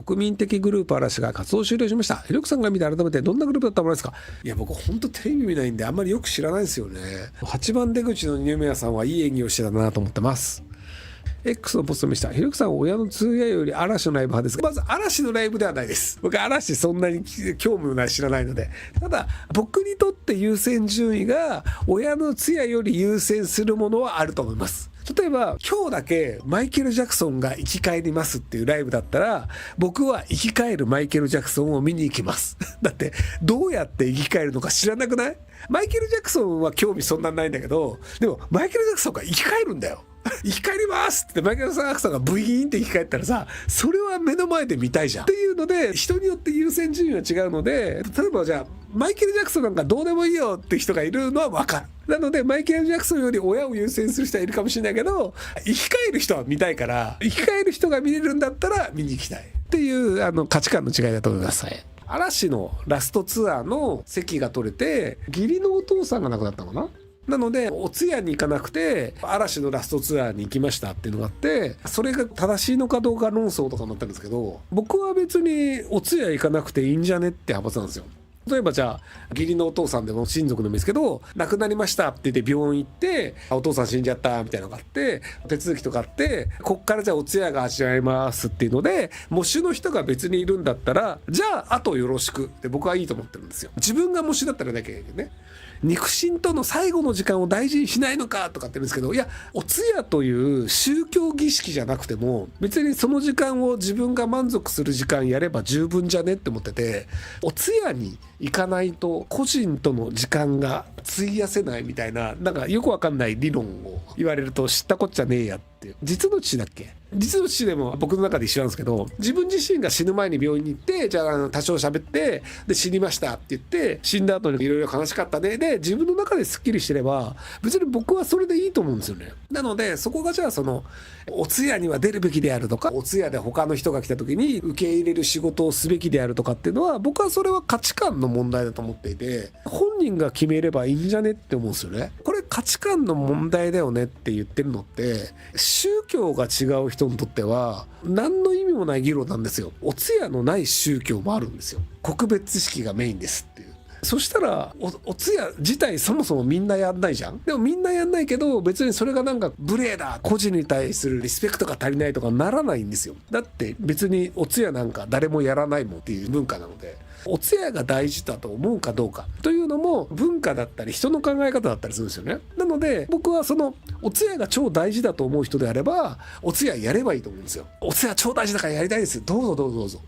国民的グループ嵐が活動終了しました。ひろゆきさんが見て改めてどんなグループだったものですか？いや僕ほんとテレビ見ないんであんまりよく知らないですよね。8番出口の二宮さんはいい演技をしてたなと思ってます。X のポスト見した。ひろゆきさんは親の通夜より嵐のライブ派ですが、まず嵐のライブではないです。僕嵐そんなに興味もない知らないので。ただ僕にとって優先順位が親の通夜より優先するものはあると思います。例えば今日だけマイケル・ジャクソンが生き返りますっていうライブだったら、僕は生き返るマイケル・ジャクソンを見に行きますだってどうやって生き返るのか知らなくない？マイケル・ジャクソンは興味そんなないんだけど、でもマイケル・ジャクソンが生き返るんだよ生き返りますってマイケル・ジャクソンがブイーンって生き返ったらさ、それは目の前で見たいじゃんっていうので、人によって優先順位は違うので、例えばじゃあマイケル・ジャクソンなんかどうでもいいよって人がいるのは分かる。なのでマイケル・ジャクソンより親を優先する人はいるかもしれないけど、生き返る人は見たいから、生き返る人が見れるんだったら見に行きたいっていう価値観の違いだと思います。嵐のラストツアーの席が取れて、義理のお父さんが亡くなったのかな。なのでお通夜に行かなくて嵐のラストツアーに行きましたっていうのがあって、それが正しいのかどうか論争とかになったんですけど、僕は別にお通夜行かなくていいんじゃねって派閥なんですよ。例えばじゃあ義理のお父さんでも親族でもいいですけど、亡くなりましたって言って病院行って、お父さん死んじゃったみたいなのがあって、手続きとかあって、こっからじゃあお通夜が始まりますっていうので、喪主の人が別にいるんだったら、じゃああとよろしくって僕はいいと思ってるんですよ。自分が喪主だったらだけね、肉親との最後の時間を大事にしないのかとかって言うんですけど、いやお通夜という宗教儀式じゃなくても別にその時間を自分が満足する時間やれば十分じゃねって思ってて、お通夜に行かないと個人との時間が費やせないみたいな、なんかよくわかんない理論を言われると知ったこっちゃねえやって。実の父だっけ、実の父でも僕の中で一緒なんですけど、自分自身が死ぬ前に病院に行って、じゃあ多少喋ってで死にましたって言って、死んだ後にいろいろ悲しかったねで自分の中ですっきりしてれば別に僕はそれでいいと思うんですよね。なのでそこがじゃあそのお通夜には出るべきであるとか、お通夜で他の人が来た時に受け入れる仕事をすべきであるとかっていうのは、僕はそれは価値観の問題だと思っていて、本人が決めればいいんじゃねって思うんですよね。これ価値観の問題だよねって言ってるのって、宗教が違う人にとっては何の意味もない議論なんですよ。お通夜のない宗教もあるんですよ。告別式がメインですっていう。そしたら お通夜自体そもそもみんなやんないじゃん。でもみんなやんないけど別にそれがなんか無礼だ、個人に対するリスペクトが足りないとかならないんですよ。だって別にお通夜なんか誰もやらないもんっていう文化なので、お通夜が大事だと思うかどうかというのも文化だったり人の考え方だったりするんですよね。なので僕はそのお通夜が超大事だと思う人であればお通夜やればいいと思うんですよ。お通夜超大事だからやりたいです、どうぞどうぞどうぞ。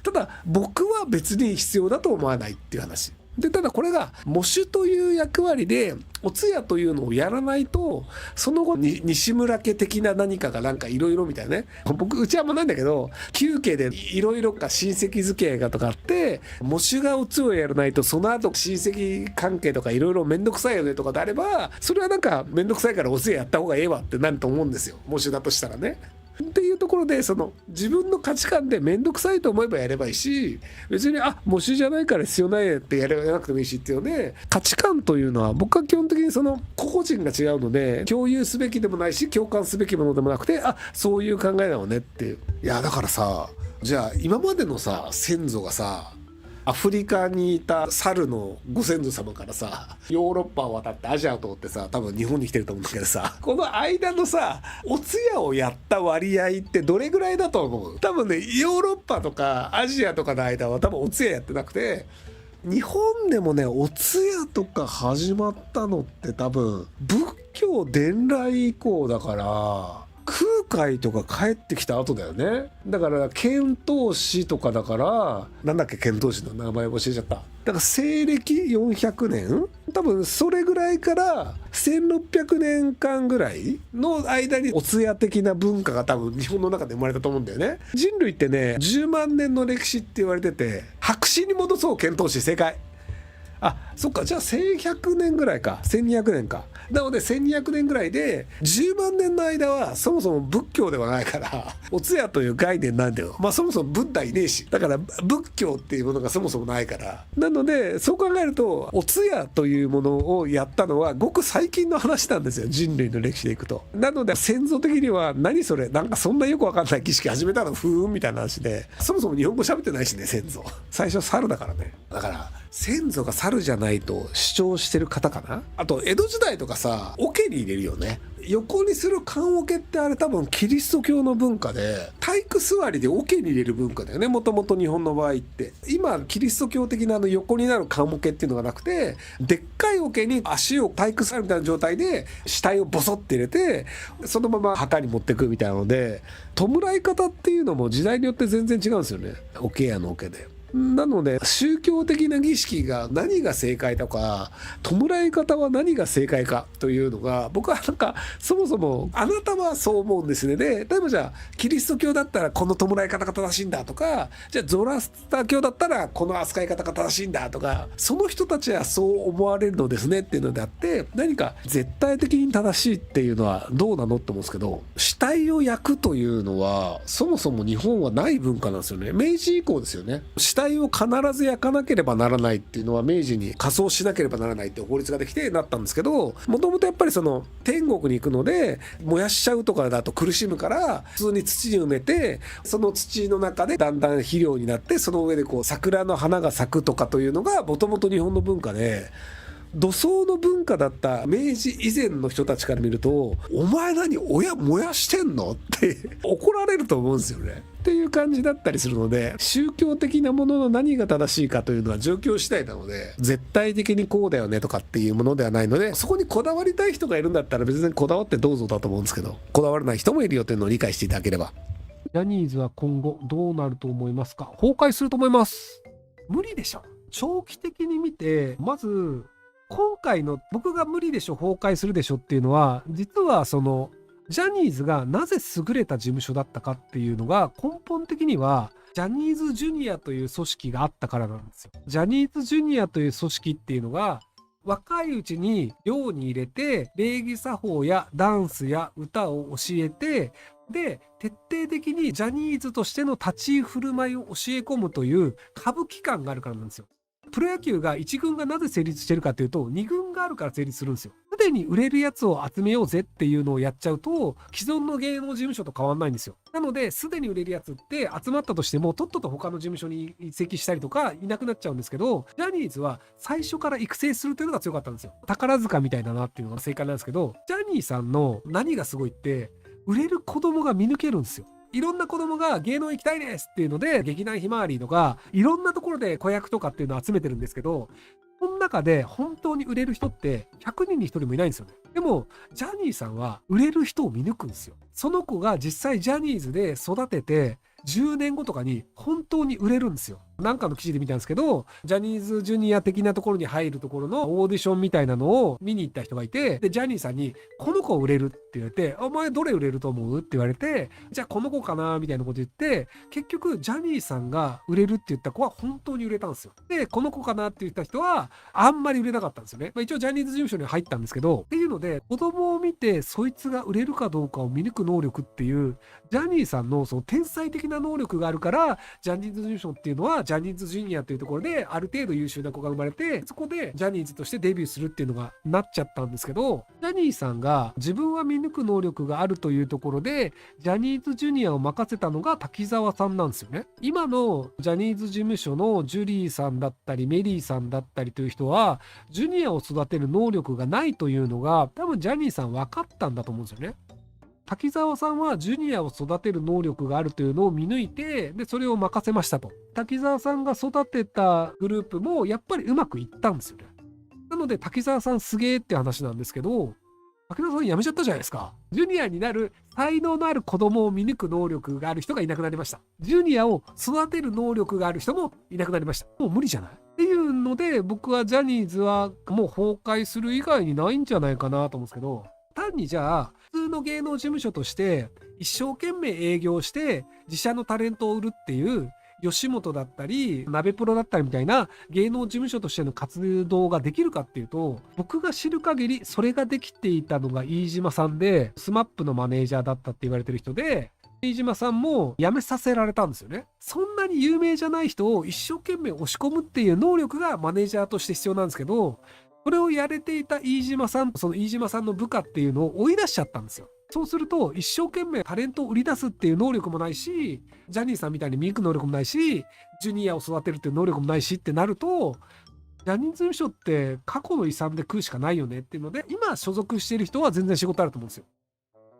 ただ僕は別に必要だと思わないっていう話で、ただこれが喪主という役割でお通夜というのをやらないと、その後に西村家的な何かがなんかいろいろみたいなね、僕うちはあんまないんだけど、旧家でいろいろか親戚付き合いがとかあって、喪主がお通夜やらないとその後親戚関係とかいろいろめんどくさいよねとかであれば、それはなんかめんどくさいからお通夜やった方がええわってなると思うんですよ、喪主だとしたらね。っていうところで、その自分の価値観で面倒くさいと思えばやればいいし、別に喪主じゃないから必要ないってやらなくてもいいしっていうので、価値観というのは僕は基本的にその個々人が違うので共有すべきでもないし共感すべきものでもなくて、そういう考えなのねっていう。いやだからさ、じゃあ今までのさ先祖がさ、アフリカにいた猿のご先祖様からさ、ヨーロッパを渡ってアジアを通ってさ、多分日本に来てると思うんだけどさ、この間のさお通夜をやった割合ってどれぐらいだと思う？多分ね、ヨーロッパとかアジアとかの間は多分お通夜やってなくて、日本でもねお通夜とか始まったのって多分仏教伝来以降だから、空海とか帰ってきた後だよね。だから遣唐使とかだから、なんだっけ遣唐使の名前教えちゃった。だから西暦400年、多分それぐらいから1600年間ぐらいの間にお通夜的な文化が多分日本の中で生まれたと思うんだよね。人類ってね10万年の歴史って言われてて、白紙に戻そう遣唐使正解。そっか、じゃあ1100年ぐらいか、1200年か。なので1200年ぐらいで10万年の間はそもそも仏教ではないからお通夜という概念なんだよ。そもそもブッダいねえし、だから仏教っていうものがそもそもないから。なのでそう考えるとお通夜というものをやったのはごく最近の話なんですよ、人類の歴史でいくと。なので先祖的には何それ、なんかそんなよくわかんない儀式始めたのふーんみたいな話で、そもそも日本語喋ってないしね、先祖最初猿だからね。だから先祖が猿じゃないと主張してる方かな。あと江戸時代とかさ、桶に入れるよね。横にする棺桶ってあれ多分キリスト教の文化で、体育座りで桶に入れる文化だよね、もともと日本の場合って。今キリスト教的な横になる棺桶っていうのがなくて、でっかい桶に足を体育座りみたいな状態で死体をボソって入れてそのまま墓に持ってくみたいなので、弔い方っていうのも時代によって全然違うんですよね、桶屋の桶で。なので宗教的な儀式が何が正解とか、弔い方は何が正解かというのが、僕はなんかそもそもあなたはそう思うんですね。で例えばじゃあキリスト教だったらこの弔い方が正しいんだとか、じゃあゾラスター教だったらこの扱い方が正しいんだとか、その人たちはそう思われるのですねっていうのであって、何か絶対的に正しいっていうのはどうなのって思うんですけど、死体を焼くというのはそもそも日本はない文化なんですよね。明治以降ですよね。死体を必ず焼かなければならないっていうのは明治に火葬しなければならないっていう法律ができてなったんですけど、もともとやっぱりその天国に行くので燃やしちゃうとかだと苦しむから、普通に土に埋めて、その土の中でだんだん肥料になって、その上でこう桜の花が咲くとかというのがもともと日本の文化で、土葬の文化だった明治以前の人たちから見ると、お前何親燃やしてんのって怒られると思うんですよねっていう感じだったりするので、宗教的なものの何が正しいかというのは状況次第なので、絶対的にこうだよねとかっていうものではないので、そこにこだわりたい人がいるんだったら別にこだわってどうぞだと思うんですけど、こだわらない人もいるよというのを理解していただければ。ジャニーズは今後どうなると思いますか？崩壊すると思います。無理でしょ。長期的に見て、まず今回の僕が無理でしょ崩壊するでしょっていうのは、実はそのジャニーズがなぜ優れた事務所だったかっていうのが、根本的にはジャニーズジュニアという組織があったからなんですよ。ジャニーズジュニアという組織っていうのが、若いうちに寮に入れて礼儀作法やダンスや歌を教えて、で徹底的にジャニーズとしての立ち居振る舞いを教え込むという歌舞伎感があるからなんですよ。プロ野球が1軍がなぜ成立してるかというと、2軍があるから成立するんですよ。すでに売れるやつを集めようぜっていうのをやっちゃうと、既存の芸能事務所と変わんないんですよ。なので、すでに売れるやつって集まったとしても、とっとと他の事務所に移籍したりとかいなくなっちゃうんですけど、ジャニーズは最初から育成するというのが強かったんですよ。宝塚みたいだなっていうのが正解なんですけど、ジャニーさんの何がすごいって、売れる子供が見抜けるんですよ。いろんな子供が芸能行きたいですっていうので、劇団ひまわりとかいろんなところで子役とかっていうのを集めてるんですけど、その中で本当に売れる人って100人に1人もいないんですよね。でもジャニーさんは売れる人を見抜くんですよ。その子が実際ジャニーズで育てて10年後とかに本当に売れるんですよ。なんかの記事で見たんですけど、ジャニーズジュニア的なところに入るところのオーディションみたいなのを見に行った人がいて、でジャニーさんにこの子売れるって言われて、お前どれ売れると思うって言われて、じゃあこの子かなみたいなこと言って、結局ジャニーさんが売れるって言った子は本当に売れたんですよ。でこの子かなって言った人はあんまり売れなかったんですよね。一応ジャニーズ事務所に入ったんですけど、っていうので子供を見てそいつが売れるかどうかを見抜く能力っていう、ジャニーさんのその天才的な能力があるから、ジャニーズ事務所っていうのはジャニーズジュニアというところである程度優秀な子が生まれて、そこでジャニーズとしてデビューするっていうのがなっちゃったんですけど、ジャニーさんが自分は見抜く能力があるというところでジャニーズジュニアを任せたのが滝沢さんなんですよね。今のジャニーズ事務所のジュリーさんだったりメリーさんだったりという人は、ジュニアを育てる能力がないというのが多分ジャニーさん分かったんだと思うんですよね。滝沢さんはジュニアを育てる能力があるというのを見抜いて、でそれを任せましたと。滝沢さんが育てたグループもやっぱりうまくいったんですよね。なので滝沢さんすげーって話なんですけど、滝沢さん辞めちゃったじゃないですか。ジュニアになる才能のある子供を見抜く能力がある人がいなくなりました。ジュニアを育てる能力がある人もいなくなりました。もう無理じゃないっていうので、僕はジャニーズはもう崩壊する以外にないんじゃないかなと思うんですけど、単にじゃあ普通の芸能事務所として一生懸命営業して自社のタレントを売るっていう吉本だったり、鍋プロだったりみたいな芸能事務所としての活動ができるかっていうと、僕が知る限りそれができていたのが飯島さんで、スマップのマネージャーだったって言われてる人で、飯島さんも辞めさせられたんですよね。そんなに有名じゃない人を一生懸命押し込むっていう能力がマネージャーとして必要なんですけど、それをやれていた飯島さん、その飯島さんの部下っていうのを追い出しちゃったんですよ。そうすると、一生懸命タレントを売り出すっていう能力もないし、ジャニーさんみたいに見抜く能力もないし、ジュニアを育てるっていう能力もないしってなると、ジャニーズ事務所って過去の遺産で食うしかないよねっていうので、今所属している人は全然仕事あると思うんですよ。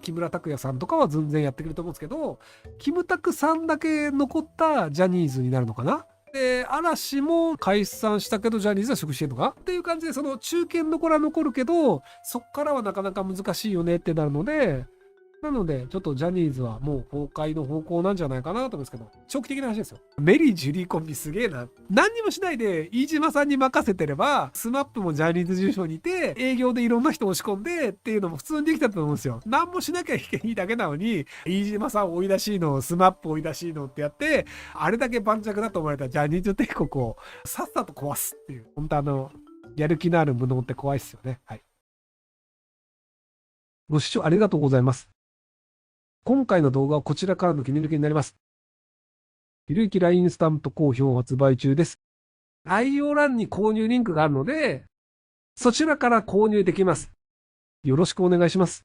木村拓哉さんとかは全然やってくれると思うんですけど、キムタクさんだけ残ったジャニーズになるのかな。で、嵐も解散したけど、ジャニーズは職してるのかっていう感じで、その中堅どころは残るけど、そっからはなかなか難しいよねってなるので、なので、ちょっとジャニーズはもう崩壊の方向なんじゃないかなと思うんですけど、長期的な話ですよ。メリー・ジュリーコンビすげえな。何にもしないで、飯島さんに任せてれば、スマップもジャニーズ事務所にいて、営業でいろんな人を押し込んでっていうのも普通にできたと思うんですよ。何もしなきゃいけないだけなのに、飯島さん追い出しの、スマップ追い出しのってやって、あれだけ盤石だと思われたジャニーズ帝国をさっさと壊すっていう、本当やる気のある無能って怖いですよね。はい。ご視聴ありがとうございます。今回の動画はこちらからの切り抜きになります。ひろゆき LINE スタンプ好評発売中です。概要欄に購入リンクがあるので、そちらから購入できます。よろしくお願いします。